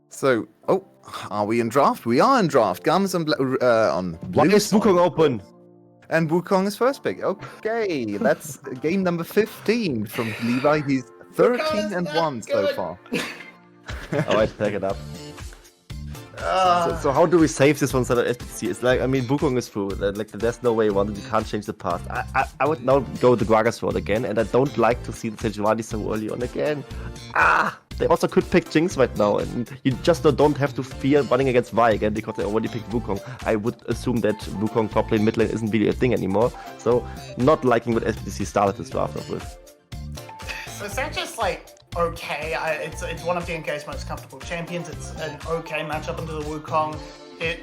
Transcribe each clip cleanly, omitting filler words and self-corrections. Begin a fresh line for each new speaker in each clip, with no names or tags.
So, are we in draft? We are in draft. GAM is on
Why
blue
is Wukong open?
and Wukong is first pick. Okay, that's game number 15 from Levi. He's 13 and 1 so far.
Oh, I take it up. So how do we save this one instead of SBTC? It's like, I mean, Wukong is through. Like, there's no way around it. You can't change the past. I would now go the Gragas road again, and I don't like to see the Sejuani so early on again. They also could pick Jinx right now, and you just don't have to fear running against Vi again because they already picked Wukong. I would assume that Wukong top lane, mid lane isn't really a thing anymore. So, not liking what SBTC started this draft off with.
So it's not just like okay. It's one of DNK's most comfortable champions. It's an okay matchup into the Wukong,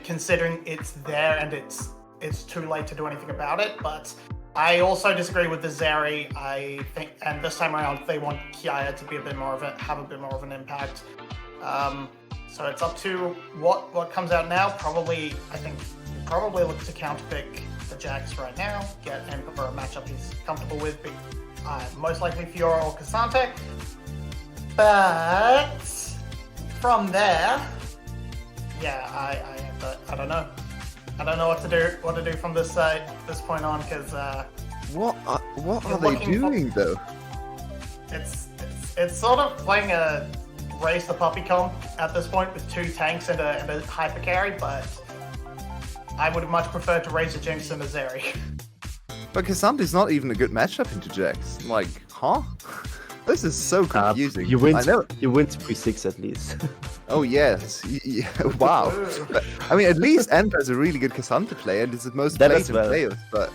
considering it's there and it's too late to do anything about it. But I also disagree with the Zeri. I think, and this time around, they want Kiaya to be have a bit more of an impact. So it's up to what comes out now. I think probably look to counterpick the Jax right now, get Emperor a matchup he's comfortable with. Most likely Fiora or Cassante. But from there, yeah, I don't know. I don't know what to do from this point on, because
what are they doing though?
It's sort of playing a race the puppy comp at this point with two tanks and a hyper carry, but I would much prefer to raise a Jinx than a Zeri.
But Cassante's not even a good matchup into Jax. Like, huh? This is so confusing.
You win.
I know.
You win 3-6 at least.
Oh yes, wow. But, I mean, at least Emperor is a really good Cassante player, and is the most
That
played
as
in
well.
players. But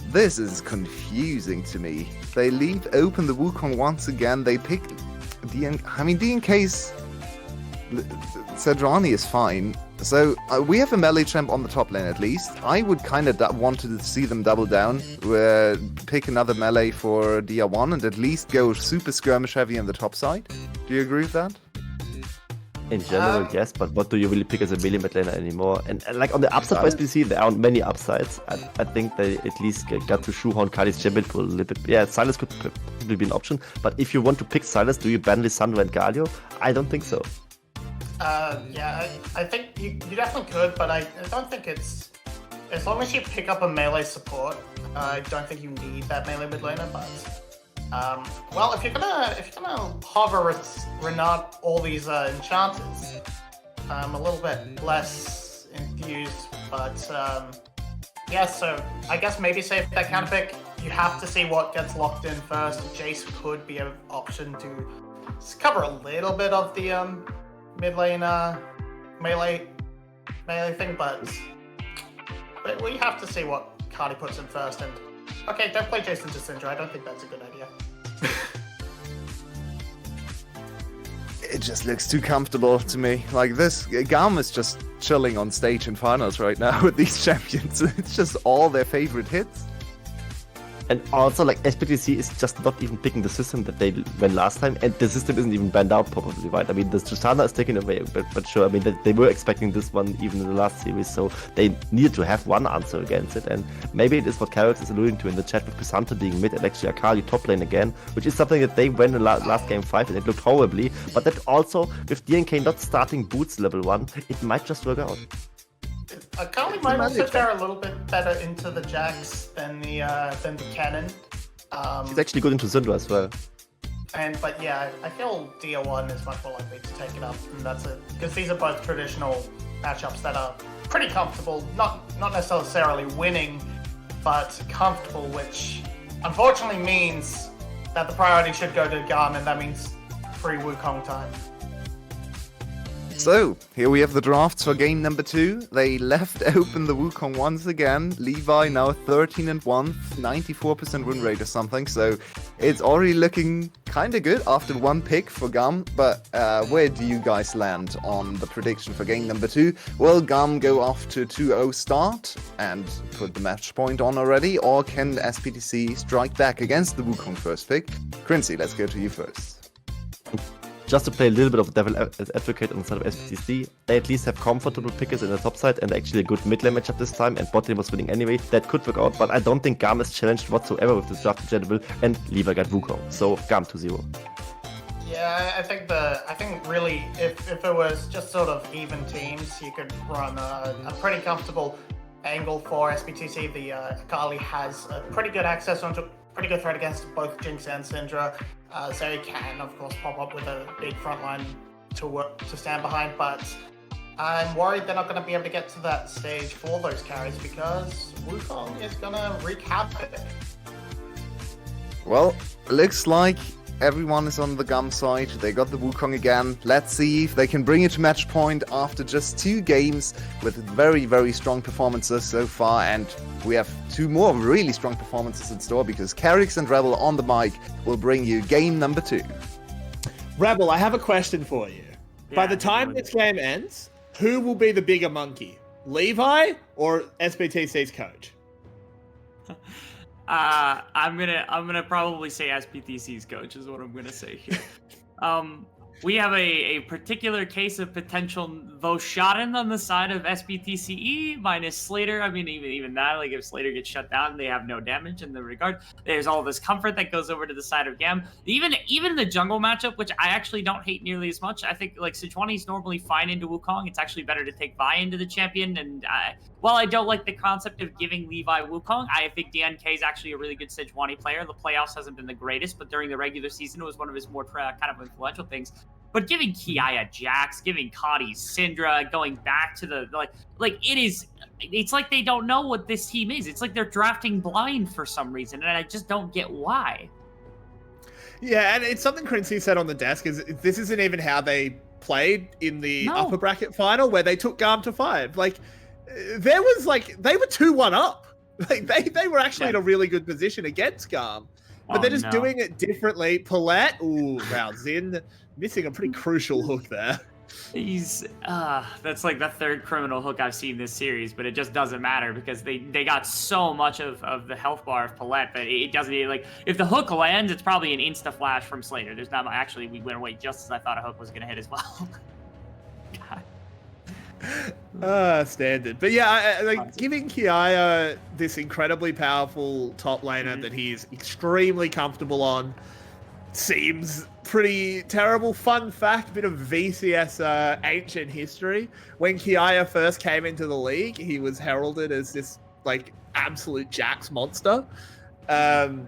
this is confusing to me. They leave open the Wukong once again. They pick DNK's Sejuani is fine. So we have a melee champ on the top lane at least. I would kind of want to see them double down, pick another melee for DR1 and at least go super skirmish heavy on the top side. Do you agree with that?
In general, yes, but what do you really pick as a melee mid laner anymore? And like on the upside for SBC, there aren't many upsides. I think they at least got to shoehorn Kali's champion pool a little bit. Yeah, Sylas could probably be an option, but if you want to pick Sylas, do you ban Lissandra and Galio? I don't think so.
Yeah, I think you definitely could, but I don't think it's... As long as you pick up a melee support, I don't think you need that melee mid laner, but... well, if you're gonna hover with Renard all these enchanters, I'm a little bit less enthused, but yeah, so I guess maybe save that counter pick. You have to see what gets locked in first. Jace could be an option to cover a little bit of the mid lane melee thing, but we have to see what card he puts in first. And okay, don't play Jason to Syndra. I don't think that's a good idea.
It just looks too comfortable to me. Like this, GAM is just chilling on stage in finals right now with these champions. It's just all their favorite hits.
And also, like, SBTC is just not even picking the system that they went last time, and the system isn't even banned out probably, right? I mean, the Tristana is taken away, but sure, I mean, they were expecting this one even in the last series, so they needed to have one answer against it, and maybe it is what Carrots is alluding to in the chat with Cassante being mid and actually Akali top lane again, which is something that they went in last game 5 and it looked horribly, but that also, with DNK not starting boots level 1, it might just work out.
Akali might also fare a little bit better into the Jax than the cannon.
He's actually good into Syndra as well.
But yeah, I feel DR1 is much more likely to take it up, and that's it, because these are both traditional matchups that are pretty comfortable, not necessarily winning, but comfortable, which unfortunately means that the priority should go to GAM, and that means free Wukong time.
So, here we have the drafts for game number 2. They left open the Wukong once again. Levi now 13 and 1, 94% win rate or something. So, it's already looking kind of good after one pick for GAM. But where do you guys land on the prediction for game number 2? Will GAM go off to 2-0 start and put the match point on already? Or can SBTC strike back against the Wukong first pick? Quincy, let's go to you first.
Just to play a little bit of devil advocate on the side of SBTC, they at least have comfortable pickers in the top side and actually a good mid lane matchup this time, and bot lane was winning anyway. That could work out, but I don't think GAM is challenged whatsoever with this draft in general, and Levi got Wukong. So GAM 2-0.
Yeah, I think really if it was just sort of even teams, you could run a pretty comfortable angle for SBTC. The Akali has a pretty good access onto pretty good threat against both Jinx and Syndra. So he can of course pop up with a big front line to stand behind, but I'm worried they're not going to be able to get to that stage for those carries because Wukong is going to wreak havoc.
Well, looks like everyone is on the GAM side. They got the Wukong again. Let's see if they can bring it to match point after just 2 games with very, very strong performances so far. And we have 2 more really strong performances in store because Carrix and Rebel on the mic will bring you game number 2.
Rebel, I have a question for you. By the time this game ends, who will be the bigger monkey? Levi or SBTC's coach?
I'm gonna probably say SBTC's coach is what I'm gonna say here. We have a particular case of potential Voshaden on the side of SBTCE minus Slater. I mean, even that, like if Slater gets shut down, they have no damage in the regard. There's all this comfort that goes over to the side of GAM. Even the jungle matchup, which I actually don't hate nearly as much. I think like Sejuani's normally fine into Wukong. It's actually better to take Vi into the champion. And while I don't like the concept of giving Levi Wukong, I think DNK is actually a really good Sejuani player. The playoffs hasn't been the greatest, but during the regular season, it was one of his more kind of influential things. But giving Kiaya Jax, giving Kadi Syndra, going back to the it's like they don't know what this team is. It's like they're drafting blind for some reason, and I just don't get why.
Yeah, and it's something Quincy said on the desk is this isn't even how they played in the upper bracket final where they took GAM to 5. Like there was they were 2-1 up. Like they were actually in a really good position against GAM. But they're just doing it differently. Paulette, ooh, wow, Zin missing a pretty crucial hook there.
He's that's like the 3rd criminal hook I've seen this series, but it just doesn't matter because they got so much of the health bar of Paulette that it doesn't if the hook lands, it's probably an insta flash from Slater. There's not actually we went away just as I thought a hook was gonna hit as well. God.
Standard. But yeah, giving Kiaya this incredibly powerful top laner that he's extremely comfortable on seems pretty terrible. Fun fact, bit of VCS ancient history. When Kiaya first came into the league, he was heralded as this absolute Jax monster. And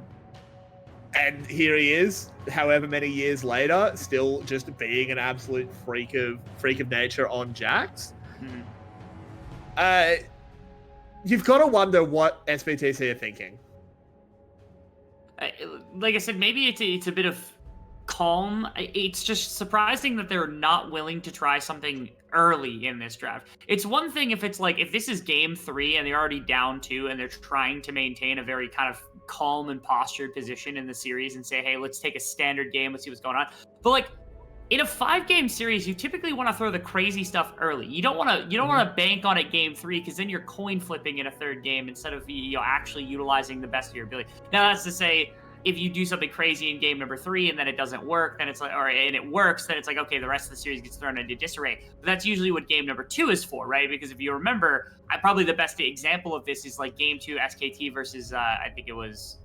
here he is, however many years later, still just being an absolute freak of nature on Jax. You've got to wonder what SBTC are thinking.
Like I said, maybe it's a bit of calm. It's just surprising that they're not willing to try something early in this draft. It's one thing if it's if this is game 3 and they're already down 2 and they're trying to maintain a very kind of calm and postured position in the series and say, hey, let's take a standard game, let's see what's going on. But in a 5-game series, you typically want to throw the crazy stuff early. You don't want to bank on it game 3 because then you're coin flipping in a 3rd game instead of actually utilizing the best of your ability. Now that's to say, if you do something crazy in game number 3 and then it doesn't work, then and it works, then it's okay, the rest of the series gets thrown into disarray. But that's usually what game number 2 is for, right? Because if you remember, probably the best example of this is game 2 SKT versus I think it was.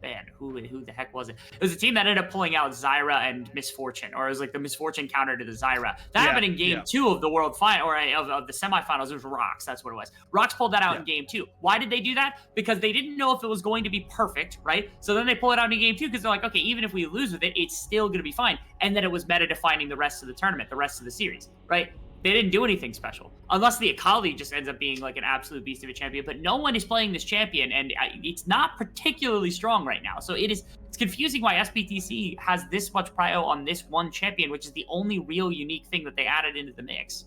Man, who the heck was it? It was a team that ended up pulling out Zyra and Misfortune, or it was the Misfortune counter to the Zyra. That happened in game 2 of the World Final, or of the semifinals. It was Rox, that's what it was. Rox pulled that out in game 2. Why did they do that? Because they didn't know if it was going to be perfect, right? So then they pull it out in game 2 because they're okay, even if we lose with it, it's still going to be fine. And then it was meta defining the rest of the tournament, the rest of the series, right? They didn't do anything special. Unless the Akali just ends up being an absolute beast of a champion. But no one is playing this champion, and it's not particularly strong right now. So it's confusing why SBTC has this much prio on this one champion, which is the only real unique thing that they added into the mix.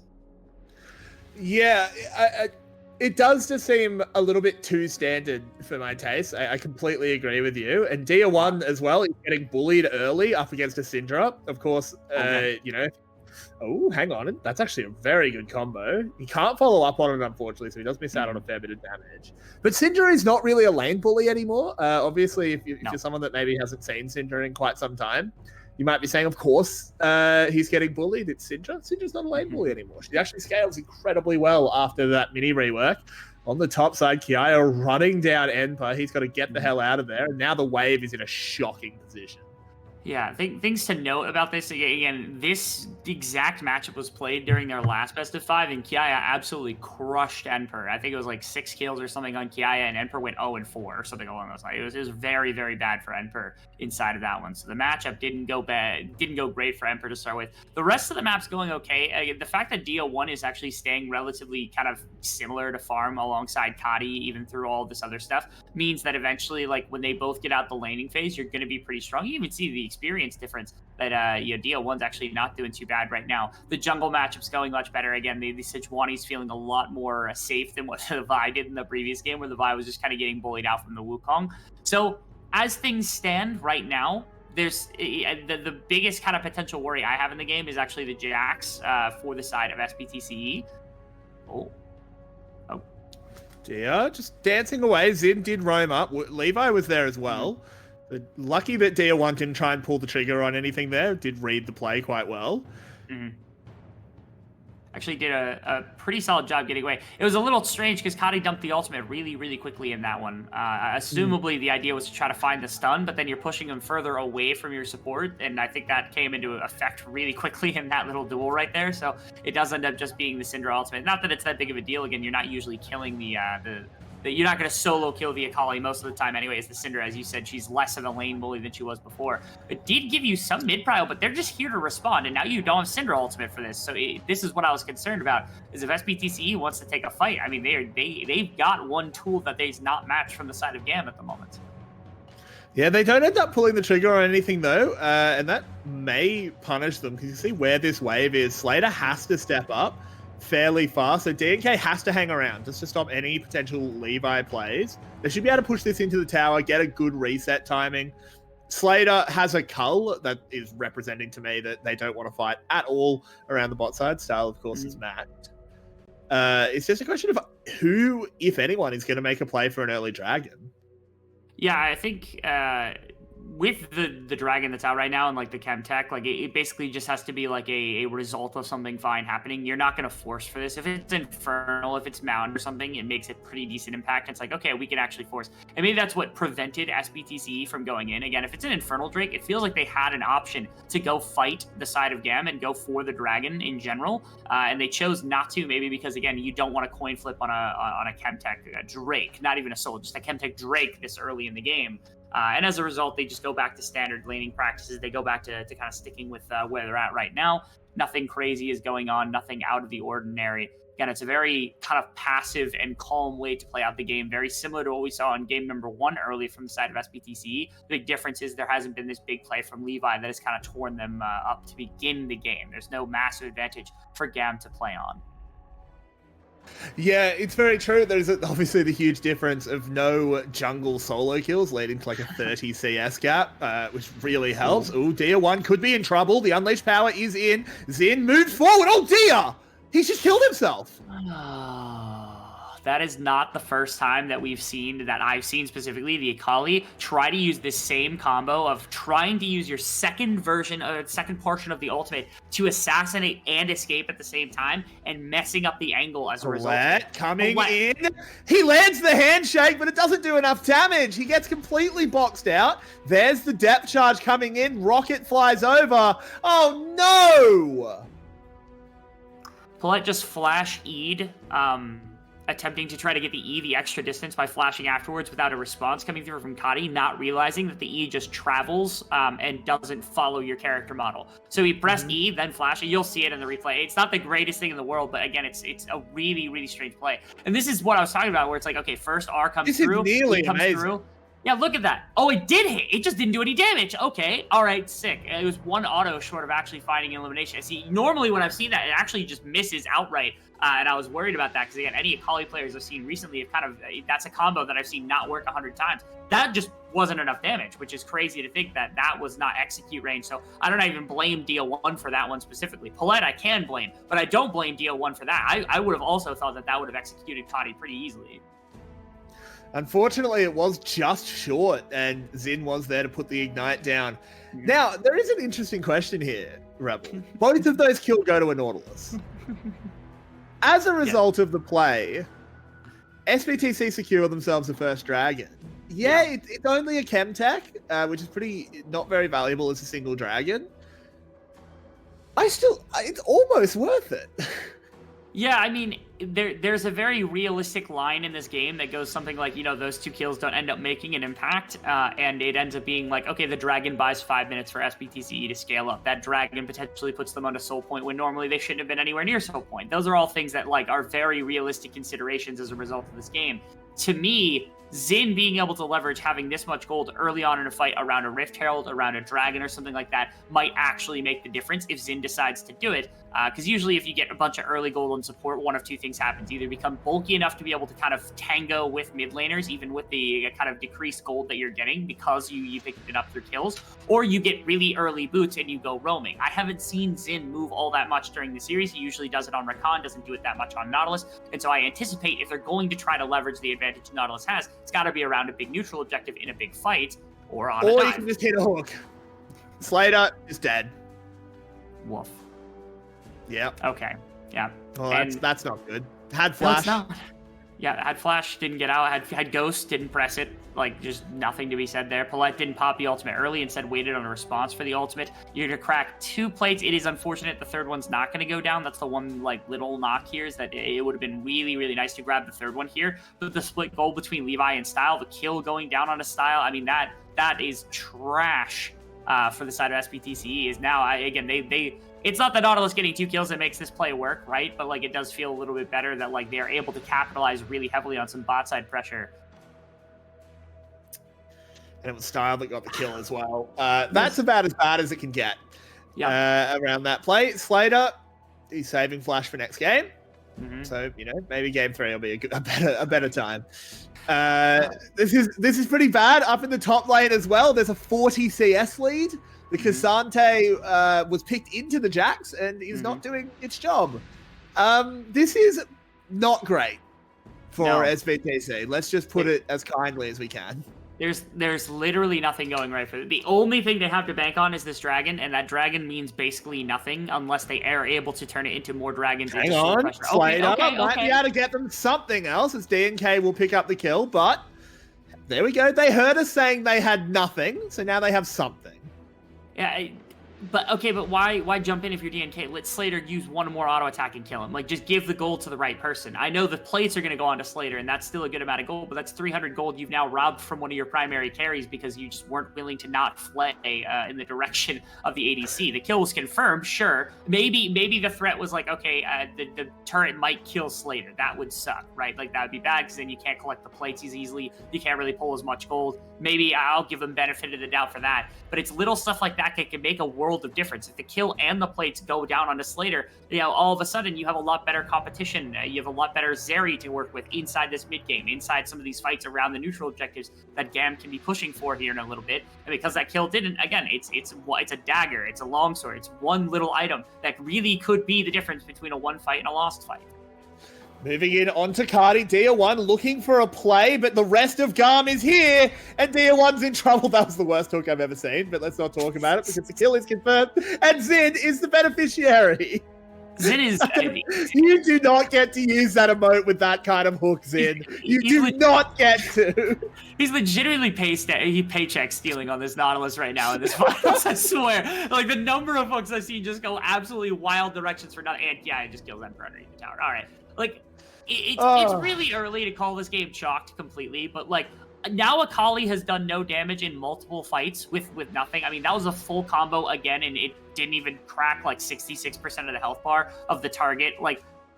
Yeah, it does just seem a little bit too standard for my taste. I completely agree with you. And Dia 1 as well is getting bullied early up against a Syndra. Of course, oh, hang on. That's actually a very good combo. He can't follow up on it, unfortunately, so he does miss out on a fair bit of damage. But Syndra is not really a lane bully anymore. Obviously, if you're someone that maybe hasn't seen Syndra in quite some time, you might be saying, of course, he's getting bullied. It's Syndra. Syndra's not a lane bully anymore. She actually scales incredibly well after that mini rework. On the top side, Kiaya running down Enpa. He's got to get the hell out of there. And now the wave is in a shocking position.
Yeah, things to note about this, again, this exact matchup was played during their last best of 5, and Kiaya absolutely crushed Enper. I think it was like 6 kills or something on Kiaya, and Enper went 0-4 or something along those lines. It was very, very bad for Enper inside of that one. So the matchup didn't go great for Enper to start with. The rest of the map's going okay. The fact that DO1 is actually staying relatively kind of similar to farm alongside Kadi, even through all this other stuff, means that eventually, like, when they both get out the laning phase, you're going to be pretty strong. You even see the experience difference that DO1's actually not doing too bad right now. The jungle matchup's going much better. Again, the Sejuani's feeling a lot more safe than what the Vi did in the previous game, where the Vi was just kind of getting bullied out from the Wukong. So as things stand right now, there's the biggest kind of potential worry I have in the game is actually the Jax for the side of SBTCE. Oh.
Dia just dancing away. Zin did roam up. Levi was there as well. Lucky that Dia1 didn't try and pull the trigger on anything there. Did read the play quite well.
Actually did a pretty solid job getting away. It was a little strange because Kadi dumped the ultimate really, really quickly in that one. Assumably, the idea was to try to find the stun, but then you're pushing him further away from your support, and I think that came into effect really quickly in that little duel right there. So it does end up just being the Syndra ultimate. Not that it's that big of a deal. Again, you're not usually killing you're not going to solo kill the Akali most of the time anyways. The Syndra, as you said, she's less of a lane bully than she was before. It did give you some mid-prio, but they're just here to respond, and now you don't have Syndra ultimate for this. So this is what I was concerned about, is if SBTCE wants to take a fight, I mean, they've got one tool that they's not matched from the side of GAM at the moment.
Yeah, they don't end up pulling the trigger on anything, though, and that may punish them, because you see where this wave is. Slater has to step up fairly fast, so DNK has to hang around just to stop any potential Levi plays. They should be able to push this into the tower, get a good reset timing. Slater has a cull that is representing to me that they don't want to fight at all around the bot side. Style, of course, is mapped. It's just a question of who, if anyone, is going to make a play for an early dragon.
Yeah, I think with the dragon that's out right now and like the chem tech, like it basically just has to be like a result of something fine happening. You're not going to force for this. If it's Infernal, if it's Mount or something, it makes it pretty decent impact. It's like, okay, we can actually force. And maybe that's what prevented SBTCE from going in. Again, if it's an Infernal Drake, it feels like they had an option to go fight the side of GAM and go for the dragon in general. And they chose not to, maybe because, again, you don't want to coin flip on a chem tech Drake, not even a soul, just a chem tech Drake this early in the game. And as a result, they just go back to standard laning practices. They go back to kind of sticking with where they're at right now. Nothing crazy is going on, nothing out of the ordinary. Again, it's a very kind of passive and calm way to play out the game, very similar to what we saw in game number 1 early from the side of SBTCE. The big difference is there hasn't been this big play from Levi that has kind of torn them up to begin the game. There's no massive advantage for GAM to play on.
Yeah, it's very true. There's obviously the huge difference of no jungle solo kills leading to like a 30 CS gap, which really helps. Ooh, Dia1 could be in trouble. The Unleashed power is in. Zin moves forward. Oh, Dia! He's just killed himself.
That is not the first time that I've seen specifically the Akali try to use this same combo of trying to use your second portion of the ultimate to assassinate and escape at the same time and messing up the angle as a result.
Coming in. He lands the handshake, but it doesn't do enough damage. He gets completely boxed out. There's the depth charge coming in. Rocket flies over. Oh, no!
Paulette just flash E'd, attempting to try to get the E the extra distance by flashing afterwards without a response coming through from Kadi, not realizing that the E just travels and doesn't follow your character model. So he pressed E, then flash it. You'll see it in the replay. It's not the greatest thing in the world, but again, it's a really, really strange play. And this is what I was talking about, where it's like, okay, first R comes through, E comes through. Yeah, look at that. Oh, it did hit. It just didn't do any damage. Okay. All right, sick. It was one auto short of actually finding elimination. I see, normally when I've seen that, it actually just misses outright. And I was worried about that because, again, any Akali players I've seen recently have kind of, that's a combo that I've seen not work 100 times. That just wasn't enough damage, which is crazy to think that that was not execute range. So I don't even blame DO1 for that one specifically. Paulette I can blame, but I don't blame DO1 for that. I would have also thought that would have executed Kadi pretty easily.
Unfortunately, it was just short, and Zin was there to put the ignite down. Now, there is an interesting question here, Rebel. Both of those kills go to a Nautilus. As a result of the play, SBTC secure themselves the first dragon. Yeah, it's only a chem tech, which is not very valuable as a single dragon. It's almost worth it.
Yeah, I mean, there's a very realistic line in this game that goes something like, those 2 kills don't end up making an impact, and it ends up being like, okay, the dragon buys 5 minutes for SBTCE to scale up. That dragon potentially puts them on a soul point when normally they shouldn't have been anywhere near soul point. Those are all things that are very realistic considerations as a result of this game. To me, Xin being able to leverage having this much gold early on in a fight around a Rift Herald, around a dragon or something like that might actually make the difference if Xin decides to do it. Because usually if you get a bunch of early gold on support, one of 2 things happens. Either become bulky enough to be able to kind of tango with mid laners, even with the kind of decreased gold that you're getting because you picked it up through kills, or you get really early boots and you go roaming. I haven't seen Xin move all that much during the series. He usually does it on Rakan, doesn't do it that much on Nautilus. And so I anticipate if they're going to try to leverage the advantage Nautilus has, it's got to be around a big neutral objective in a big fight or on a
Or
dive.
you can just hit a hook. Slater is dead.
Woof.
Yep.
Okay. Yeah.
Well, that's not good. Had flash.
No, it's not. Yeah, had flash, didn't get out. Had ghost, didn't press it. Just nothing to be said there. Paulette didn't pop the ultimate early, instead waited on a response for the ultimate. You're gonna crack 2 plates. It is unfortunate the third one's not gonna go down. That's the one little knock here, is that it would have been really, really nice to grab the third one here. But the split goal between Levi and Style, the kill going down on a Style, I mean that is trash for the side of SBTCE. Is now it's not the Nautilus getting 2 kills that makes this play work, right? But it does feel a little bit better that they're able to capitalize really heavily on some bot side pressure.
And it was Style that got the kill as well. That's about as bad as it can get.
Yeah.
Around that play, Slater, he's saving flash for next game.
Mm-hmm.
So maybe game 3 will be a better time. This is pretty bad. Up in the top lane as well, there's a 40 CS lead because Sante was picked into the Jax and is not doing its job. This is not great for SBTC. Let's just put it as kindly as we can.
There's literally nothing going right for them. The only thing they have to bank on is this dragon, and that dragon means basically nothing unless they are able to turn it into more dragons.
Hang on, Slater might be able to get them something else, as DNK will pick up the kill, but there we go. They heard us saying they had nothing, so now they have something.
Yeah, but why jump in if you're DNK? Let Slater use one more auto attack and kill him. Just give the gold to the right person. I know the plates are going to go on to Slater, and that's still a good amount of gold, but that's 300 gold you've now robbed from one of your primary carries because you just weren't willing to not flay in the direction of the ADC. The kill was confirmed, sure. Maybe the threat was okay, the turret might kill Slater. That would suck, right? That would be bad because then you can't collect the plates as easily. You can't really pull as much gold. Maybe I'll give them benefit of the doubt for that. But it's little stuff like that can make a world of difference. If the kill and the plates go down onto Slater, all of a sudden you have a lot better competition. You have a lot better Zeri to work with inside this mid game, inside some of these fights around the neutral objectives that GAM can be pushing for here in a little bit. And because that kill didn't, again, it's a dagger, it's a longsword, it's one little item that really could be the difference between a won fight and a lost fight.
Moving in onto Cardi, Dia1 looking for a play, but the rest of GAM is here, and Dia1's in trouble. That was the worst hook I've ever seen, but let's not talk about it because the kill is confirmed, and Xin is the beneficiary.
Xin is...
You do not get to use that emote with that kind of hook, Xin. You do not get to.
He's legitimately paycheck stealing on this Nautilus right now in this finals, I swear. The number of hooks I've seen just go absolutely wild directions for nothing. And yeah, it just kills them for underneath the tower. All right. It's really early to call this game chalked completely, but now Akali has done no damage in multiple fights with nothing. I mean, that was a full combo again, and it didn't even crack 66% of the health bar of the target.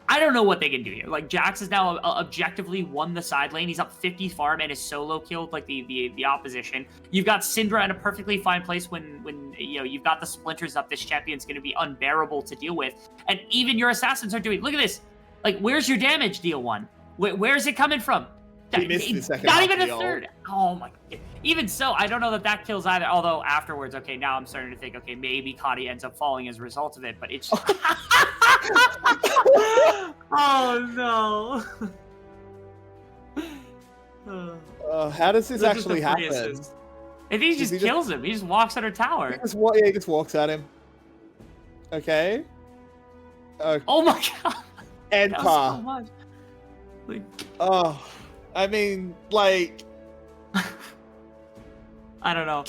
I don't know what they can do here. Jax has now objectively won the side lane. He's up 50 farm and is solo killed the opposition. You've got Syndra in a perfectly fine place when you've got the splinters up. This champion's going to be unbearable to deal with, and even your assassins are doing. Look at this. Where's your damage, Deal 1? Where's it coming from?
He missed the second.
Not even a third. Oh my God. Even so, I don't know that kills either. Although afterwards, okay, now I'm starting to think, okay, maybe Kadi ends up falling as a result of it, but it's. Oh no.
How does this actually happen?
I think he just kills him. He just walks at her tower.
He just walks at him. Okay.
Oh my God.
And
so much.
I mean,
I don't know.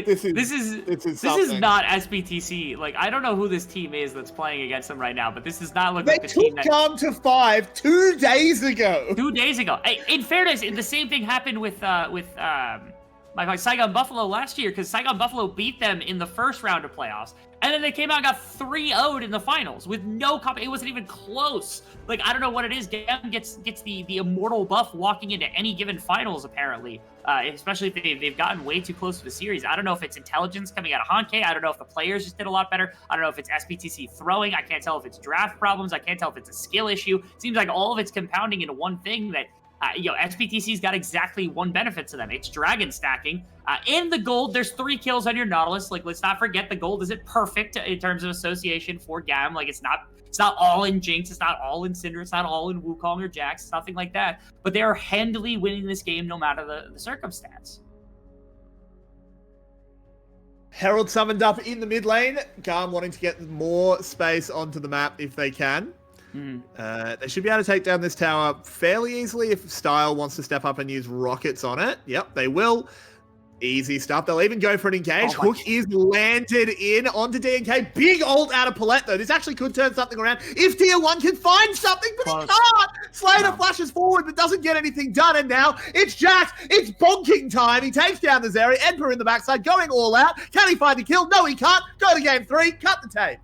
This
This is
something.
not SBTC. Like, I don't know who this team is that's playing against them right now, but this does not look
They
like the team
took
that
GAM to 5 2 days ago.
2 days ago. In fairness, the same thing happened with my Saigon Buffalo last year, because Saigon Buffalo beat them in the first round of playoffs, and then they came out and got 3-0'd in the finals with no it wasn't even close. Like, I don't know what it is. GAM gets the immortal buff walking into any given finals, apparently, especially if they've gotten way too close to the series. I don't know if it's intelligence coming out of Honkai. I don't know if the players just did a lot better. I don't know if it's SBTC throwing. I can't tell if it's draft problems. I can't tell if it's a skill issue. It seems like all of it's compounding into one thing that SBTC's got exactly one benefit to them. It's dragon stacking. In the gold, there's 3 kills on your Nautilus. Like, let's not forget the gold isn't perfect in terms of association for GAM. Like, it's not all in Jinx. It's not all in Cinder. It's not all in Wukong or Jax. It's nothing like that. But they are handily winning this game no matter the circumstance.
Herald summoned up in the mid lane. GAM wanting to get more space onto the map if they can. They should be able to take down this tower fairly easily if Style wants to step up and use rockets on it. Yep, they will. Easy stuff. They'll even go for an engage. Hook is landed in onto DNK. Big ult out of Paulette, though. This actually could turn something around if Tier 1 can find something, but he can't. Slater flashes forward, but doesn't get anything done. And now it's Jax. It's bonking time. He takes down the Zeri. Emperor in the backside, going all out. Can he find a kill? No, he can't. Go to game 3. Cut the tape.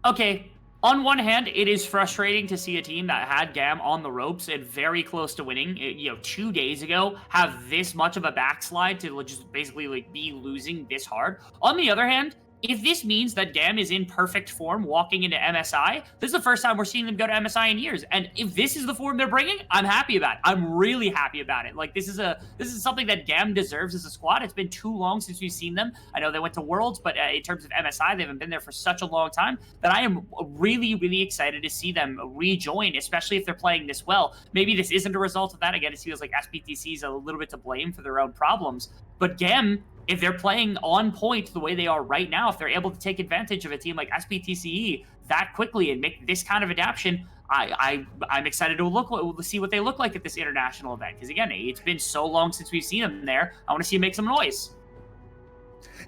Okay. On one hand, it is frustrating to see a team that had GAM on the ropes and very close to winning, 2 days ago, have this much of a backslide to just basically be losing this hard. On the other hand, if this means that GAM is in perfect form walking into MSI, this is the first time we're seeing them go to MSI in years. And if this is the form they're bringing, I'm happy about it. I'm really happy about it. Like, this is something that GAM deserves as a squad. It's been too long since we've seen them. I know they went to Worlds, but in terms of MSI, they haven't been there for such a long time that I am really, really excited to see them rejoin, especially if they're playing this well. Maybe this isn't a result of that. Again, it feels like SBTC is a little bit to blame for their own problems. But GAM, if they're playing on point the way they are right now, if they're able to take advantage of a team like SBTCE that quickly and make this kind of adaptation, I'm excited to see what they look like at this international event. Because again, it's been so long since we've seen them there. I want to see them make some noise.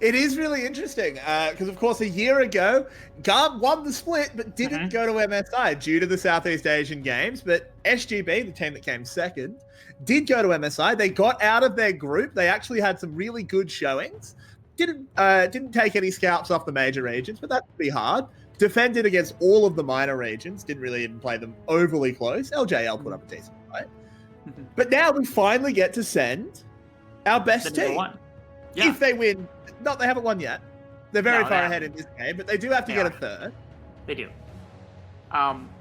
It is really interesting because, of course, a year ago, GAM won the split but didn't go to MSI due to the Southeast Asian Games. But SGB, the team that came second, did go to MSI. They got out of their group. They actually had some really good showings. Didn't take any scalps off the major regions, but that'd be hard. Defended against all of the minor regions. Didn't really even play them overly close. LJL put up a decent fight. But now we finally get to send our best team.
Yeah.
If they win. No, they haven't won yet. They're very far ahead in this game, but they do have to get a third.
They do.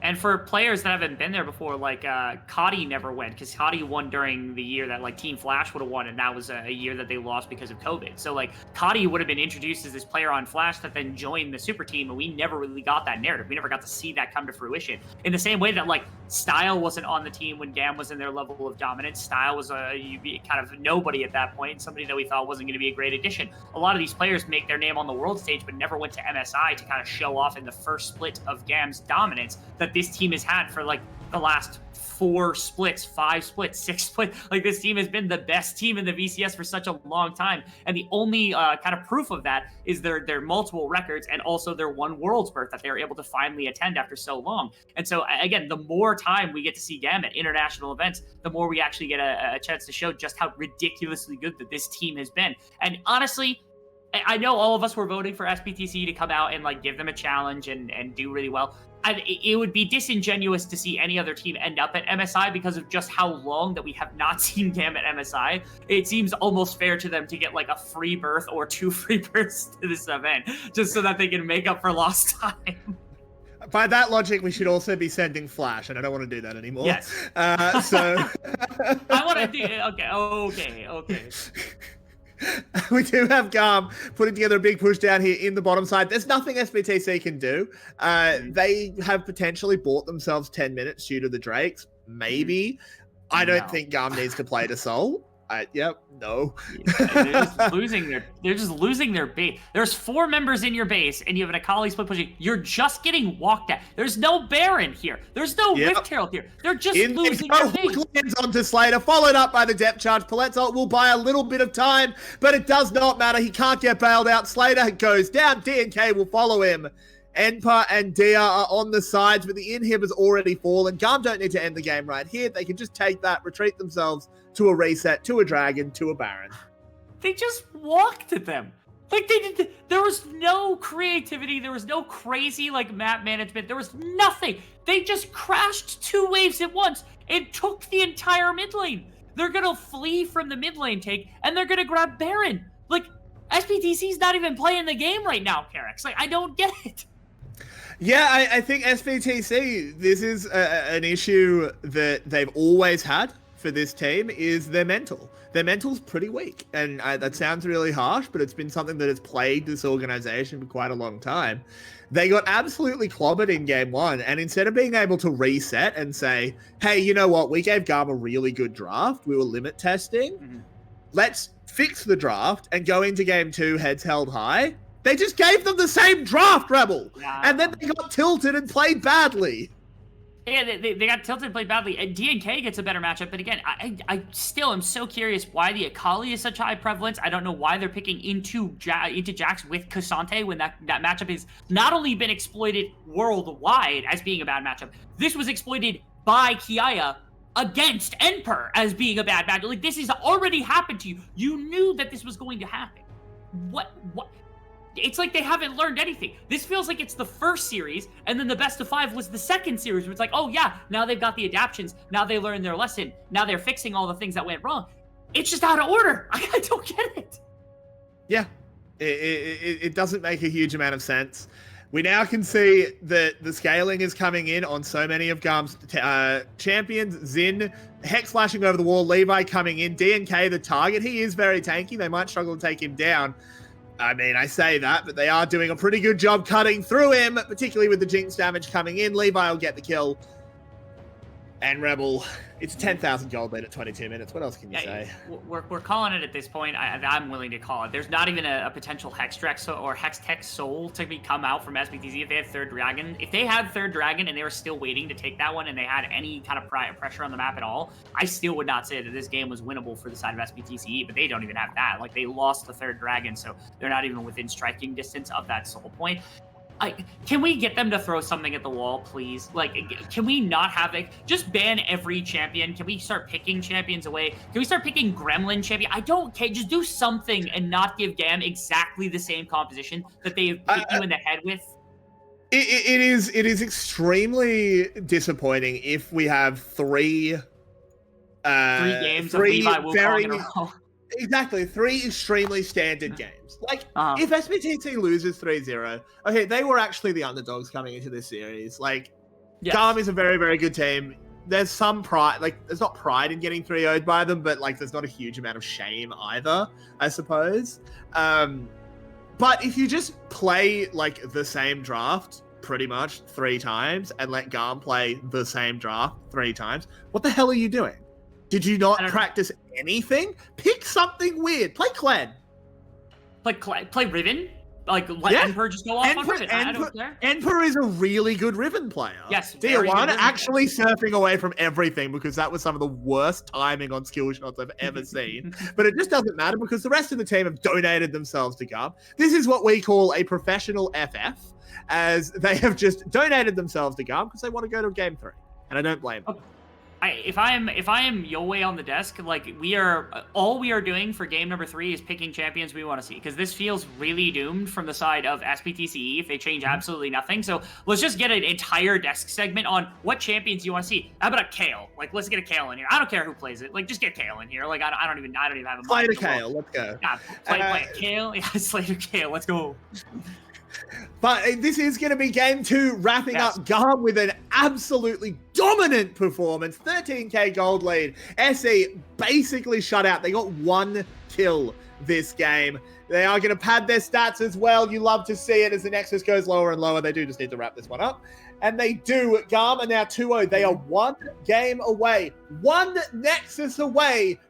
And for players that haven't been there before, like Kadi never went, because Kadi won during the year that like Team Flash would have won, and that was a year that they lost because of COVID. So like Kadi would have been introduced as this player on Flash that then joined the super team, and we never really got that narrative. We never got to see that come to fruition. In the same way that like Style wasn't on the team when GAM was in their level of dominance. Style was kind of nobody at that point, somebody that we thought wasn't going to be a great addition. A lot of these players make their name on the world stage, but never went to MSI to kind of show off in the first split of GAM's dominance that this team has had for like the last 4 splits, 5 splits, 6 splits. Like, this team has been the best team in the VCS for such a long time. And the only kind of proof of that is their multiple records and also their one Worlds berth that they were able to finally attend after so long. And so, again, the more time we get to see GAM at international events, the more we actually get a chance to show just how ridiculously good that this team has been. And honestly, I know all of us were voting for SBTC to come out and like give them a challenge and do really well. It would be disingenuous to see any other team end up at MSI because of just how long that we have not seen GAM at MSI. It seems almost fair to them to get like a free berth or 2 free berths to this event just so that they can make up for lost time.
By that logic, we should also be sending Flash, and I don't want to do that anymore.
Yes.
So
I want to do okay.
We do have GAM putting together a big push down here in the bottom side. There's nothing SBTC can do. They have potentially bought themselves 10 minutes due to the Drakes. Maybe. I don't think GAM needs to play to Soul. No.
They're just losing their base. There's 4 members in your base, and you have an Akali split pushing. You're just getting walked at. There's no Baron here. There's no Rift Herald here. They're just losing their base.
Lands onto Slater, followed up by the depth charge. Palette's ult will buy a little bit of time, but it does not matter. He can't get bailed out. Slater goes down. DNK will follow him. Enpa and Dia are on the sides, but the inhib has already fallen. GAM don't need to end the game right here. They can just take that, retreat themselves to a reset, to a dragon, to a baron.
They just walked at them. Like, there was no creativity. There was no crazy, like, map management. There was nothing. They just crashed 2 waves at once and took the entire mid lane. They're going to flee from the mid lane take, and they're going to grab Baron. Like, SBTC's not even playing the game right now, Carrick. Like, I don't get it.
Yeah, I think SBTC, this is an issue that they've always had for this team, is their mental. Their mental's pretty weak, and that sounds really harsh, but it's been something that has plagued this organization for quite a long time. They got absolutely clobbered in game 1, and instead of being able to reset and say, hey, you know what, we gave GAM a really good draft, we were limit testing, let's fix the draft and go into game 2 heads held high, they just gave them the same draft, Rebel! And then they got tilted and played badly.
Yeah, they got tilted and played badly. And DNK gets a better matchup, but again, I still am so curious why the Akali is such high prevalence. I don't know why they're picking into Jax with Cassante when that matchup has not only been exploited worldwide as being a bad matchup, this was exploited by Kiaya against Emperor as being a bad matchup. Like, this has already happened to you. You knew that this was going to happen. What? It's like they haven't learned anything. This feels like it's the first series, and then the best of 5 was the second series, where it's like, oh yeah, now they've got the adaptions, now they learned their lesson, now they're fixing all the things that went wrong. It's just out of order. I don't get it. Yeah,
it doesn't make a huge amount of sense. We now can see that the scaling is coming in on so many of GAM's champions. Xin, Hex flashing over the wall, Levi coming in, DNK the target. He is very tanky. They might struggle to take him down. I mean, I say that, but they are doing a pretty good job cutting through him, particularly with the Jinx damage coming in. Levi will get the kill. And Rebel, it's a 10,000 gold lead at 22 minutes. What else can you say?
We're calling it at this point. I'm willing to call it. There's not even a potential Hextech or Hextech Soul to come out from SBTC if they had third Dragon. If they had third Dragon and they were still waiting to take that one and they had any kind of pressure on the map at all, I still would not say that this game was winnable for the side of SBTC, but they don't even have that. Like, they lost the third Dragon, so they're not even within striking distance of that Soul point. Can we get them to throw something at the wall, please? Like, can we not have it? Just ban every champion. Can we start picking champions away? Can we start picking Gremlin champion? I don't care. Just do something and not give GAM exactly the same composition that they've hit you in the head with.
It is extremely disappointing if we have three
games of Levi Wukong in a row.
Exactly, 3 extremely standard games. Like, if SBTC loses 3-0, okay, they were actually the underdogs coming into this series. Like, yes. GAM is a very, very good team. There's some pride, like, there's not pride in getting 3-0'd by them, but, like, there's not a huge amount of shame either, I suppose. But if you just play, like, the same draft pretty much 3 times and let GAM play the same draft 3 times, what the hell are you doing? Did you not practice anything? Pick something weird. Play Clan.
Play Riven? Like, let Emperor just go off on Riven. I don't care.
Emperor is a really good Riven player.
Yes,
Dia1 actually surfing away from everything because that was some of the worst timing on skill shots I've ever seen. But it just doesn't matter because the rest of the team have donated themselves to GAM. This is what we call a professional FF, as they have just donated themselves to GAM because they want to go to Game 3. And I don't blame them.
If I am Yowei on the desk, like, all we are doing for game number 3 is picking champions we want to see, because this feels really doomed from the side of SBTCE if they change absolutely nothing. So let's just get an entire desk segment on what champions you want to see. How about a Kale? Like, let's get a Kale in here. I don't care who plays it. Like, just get Kale in here. Like, I don't even have a
Slay to Kale. Let's go.
Yeah, play a Kale. Yeah, Slay to Kale. Let's go.
But this is going to be game 2, wrapping up GAM with an absolutely dominant performance. 13k gold lead. SE basically shut out. They got 1 kill this game. They are going to pad their stats as well. You love to see it as the Nexus goes lower and lower. They do just need to wrap this one up. And they do. GAM are now 2-0. They are 1 game away, 1 Nexus away